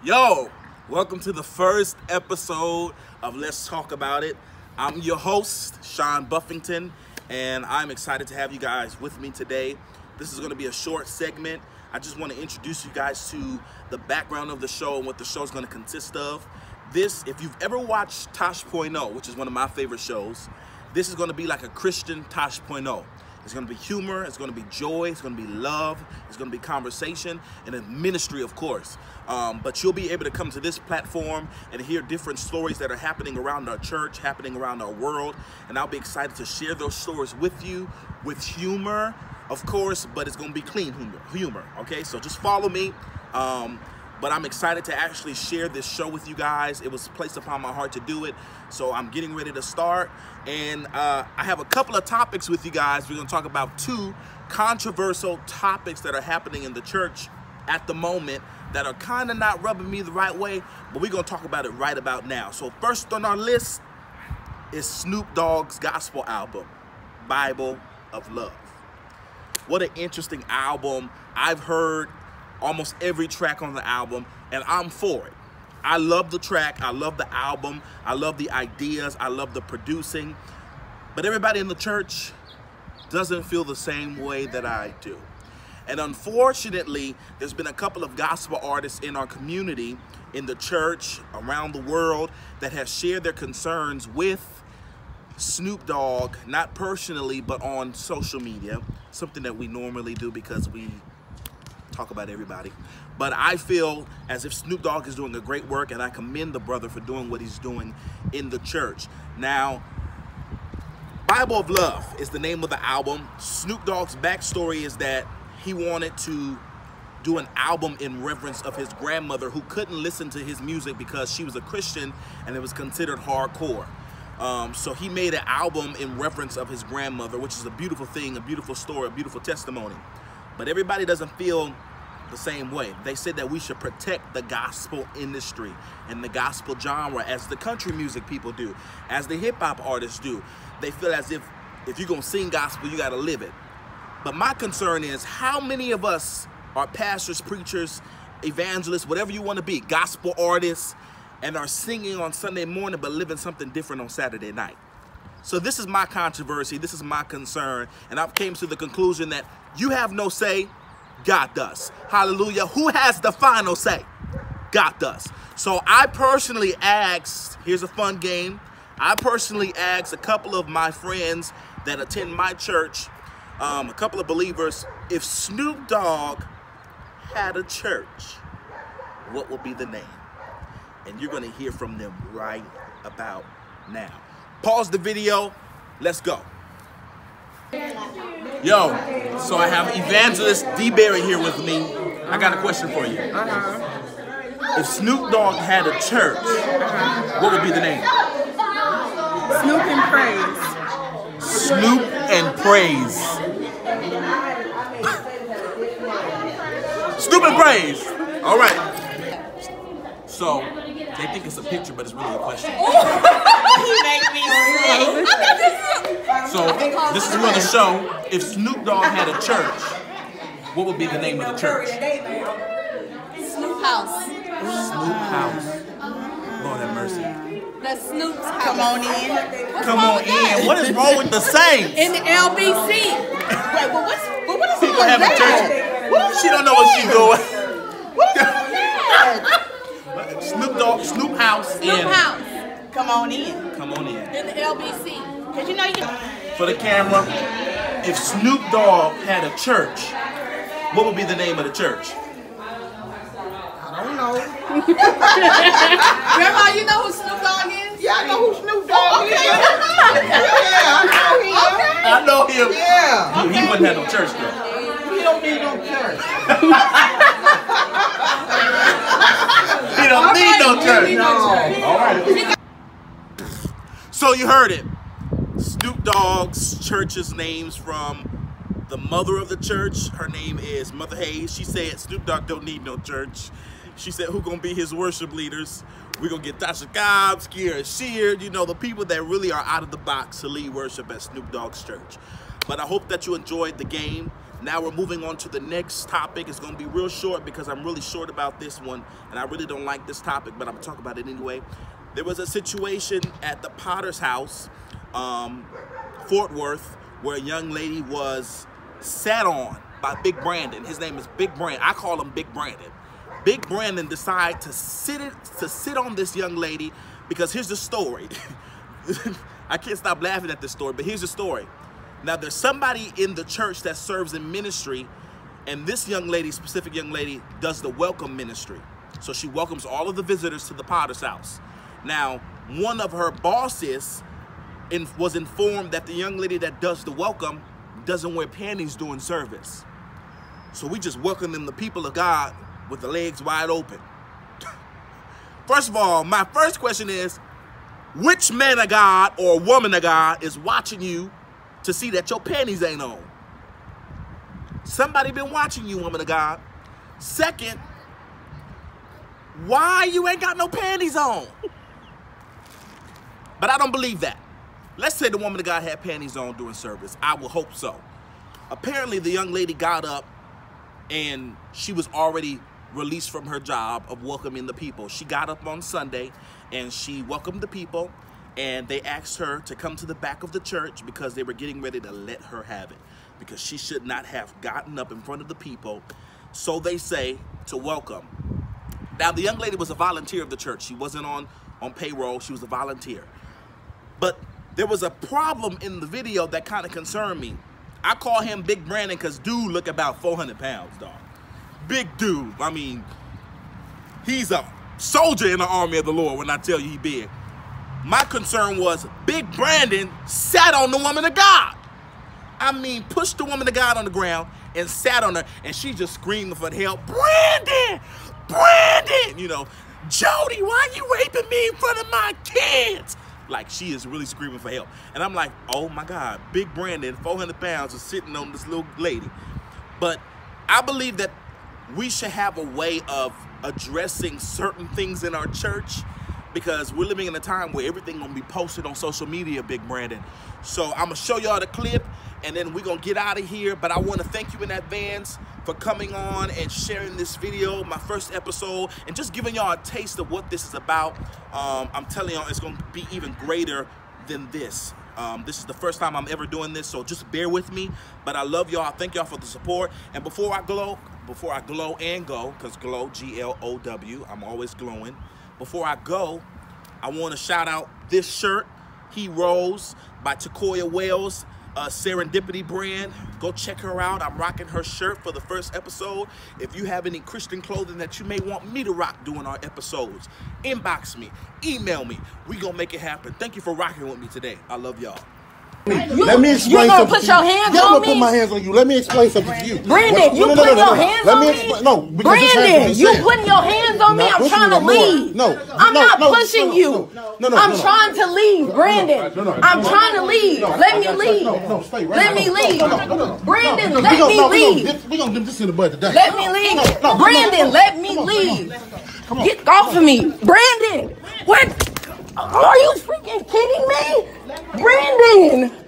Yo, welcome to the first episode of Let's Talk About It. I'm your host, Sean Buffington, and I'm excited to have you guys with me today. This is going to be a short segment. I just want to introduce you guys to the background of the show and what the show is going to consist of. This, if you've ever watched Tosh.0, which is one of my favorite shows, this is going to be like a Christian Tosh.0. It's going to be humor, it's going to be joy, it's going to be love, it's going to be conversation, and a ministry, of course. But you'll be able to come to this platform and hear different stories that are happening around our church, happening around our world, and I'll be excited to share those stories with you with humor, of course, but it's going to be clean humor, okay? So just follow me. But I'm excited to actually share this show with you guys. It was placed upon my heart to do it, so I'm getting ready to start. And I have a couple of topics with you guys. We're going to talk about two controversial topics that are happening in the church at the moment that are kind of not rubbing me the right way, but we're going to talk about it right about now. So first on our list is Snoop Dogg's gospel album, Bible of Love. What an interesting album. I've heard almost every track on the album, and I'm for it. I love the track, I love the album, I love the ideas, I love the producing, but everybody in the church doesn't feel the same way that I do. And unfortunately, there's been a couple of gospel artists in our community, in the church, around the world, that have shared their concerns with Snoop Dogg, not personally, but on social media, something that we normally do because we talk about everybody. But I feel as if Snoop Dogg is doing a great work, and I commend the brother for doing what he's doing in the church. Now, Bible of Love is the name of the album. Snoop Dogg's backstory is that he wanted to do an album in reverence of his grandmother, who couldn't listen to his music because she was a Christian and it was considered hardcore. So he made an album in reverence of his grandmother, which is a beautiful thing, a beautiful story, a beautiful testimony. But everybody doesn't feel the same way. They said that we should protect the gospel industry and the gospel genre, as the country music people do, as the hip-hop artists do. They feel as if you're going to sing gospel, you got to live it. But my concern is, how many of us are pastors, preachers, evangelists, whatever you want to be, gospel artists, and are singing on Sunday morning but living something different on Saturday night? So this is my controversy, this is my concern, and I've came to the conclusion that you have no say, God does. Hallelujah. Who has the final say? God does. So I personally asked, here's a fun game, I personally asked a couple of my friends that attend my church, a couple of believers, if Snoop Dogg had a church, what would be the name? And you're going to hear from them right about now. Pause the video. Let's go. Yo, so I have Evangelist D. Berry here with me. I got a question for you. If Snoop Dogg had a church, what would be the name? Snoop and Praise. Snoop and Praise. Snoop and Praise. All right. So they think it's a picture, but it's really a question. He make me sick. So this is going to show, if Snoop Dogg had a church, what would be the name of the church? Snoop House. Snoop House. Lord have mercy. The Snoop's House. Come on in. Come on in. What is wrong with the Saints? In the LBC. Wait, but what is People have a church. She don't know what she's doing. Snoop House. Snoop House. Come on in. Come on in. In the LBC. Cause you know you. For the camera, if Snoop Dogg had a church, what would be the name of the church? I don't know. Grandma, you know who Snoop Dogg is? Yeah, I know who Snoop Dogg is. Yeah, I know him. Yeah. He wouldn't have no church though. He don't need no church. He don't need no church. No. All right. So you heard it. Snoop Dogg's church's name's from the mother of the church. Her name is Mother Hayes. She said Snoop Dogg don't need no church. She said who gonna be his worship leaders? We're gonna get Tasha Cobbs, Kira Sheard, you know, the people that really are out of the box to lead worship at Snoop Dogg's church. But I hope that you enjoyed the game. Now we're moving on to the next topic. It's going to be real short because I'm really short about this one, and I really don't like this topic, but I'm going to talk about it anyway. There was a situation at the Potter's house, Fort Worth, where a young lady was sat on by Big Brandon. His name is Big Brandon. I call him Big Brandon. Big Brandon decided to sit on this young lady because here's the story. I can't stop laughing at this story, but here's the story. Now, there's somebody in the church that serves in ministry, and this young lady, specific young lady, does the welcome ministry. So she welcomes all of the visitors to the Potter's house. Now, one of her bosses was informed that the young lady that does the welcome doesn't wear panties during service. So we just welcoming the people of God with the legs wide open. First of all, my first question is, which man of God or woman of God is watching you to see that your panties ain't on? Somebody been watching you, woman of God. Second, why you ain't got no panties on? But I don't believe that. Let's say the woman of God had panties on during service. I will hope so. Apparently, the young lady got up and she was already released from her job of welcoming the people. She got up on Sunday and she welcomed the people, and they asked her to come to the back of the church because they were getting ready to let her have it, because she should not have gotten up in front of the people, so they say, to welcome. Now, the young lady was a volunteer of the church. She wasn't on payroll. She was a volunteer. But there was a problem in the video that kind of concerned me. I call him Big Brandon because dude look about 400 pounds, dog. Big dude. I mean, he's a soldier in the army of the Lord when I tell you he big. My concern was Big Brandon sat on the woman of God. I mean, pushed the woman of God on the ground and sat on her, and she just screaming for help. Brandon! Brandon! You know, Jody, why are you raping me in front of my kids? Like, she is really screaming for help. And I'm like, oh my God, Big Brandon, 400 pounds, is sitting on this little lady. But I believe that we should have a way of addressing certain things in our church, because we're living in a time where everything gonna be posted on social media, Big Brandon. So I'm gonna show y'all the clip, and then we're gonna get out of here. But I wanna thank you in advance for coming on and sharing this video, my first episode, and just giving y'all a taste of what this is about. I'm telling y'all, it's gonna be even greater than this. This is the first time I'm ever doing this, so just bear with me. But I love y'all. Thank y'all for the support. And before I glow and go, because glow, G-L-O-W, I'm always glowing. Before I go, I want to shout out this shirt, Heroes by Takoya Wells, Serendipity brand. Go check her out. I'm rocking her shirt for the first episode. If you have any Christian clothing that you may want me to rock during our episodes, inbox me, email me. We gonna make it happen. Thank you for rocking with me today. I love y'all. Let me explain. You gonna put your hands I'm on gonna me? put my hands on you. Let me explain something to you. Brandon, you putting your hands Let on me me? explain. No, because this Brandon, happened. you putting your hands on me? Not I'm pushing trying to no more. leave. No, I'm not no, pushing you. I'm trying to leave, Brandon. I'm trying to leave. Let me leave. No, stay right Let me leave. Brandon, no, let me leave. We're gonna do this in the bud today. Let me leave. Brandon, let me leave. Get off of me. Brandon, what? Are you freaking kidding me? Brandon.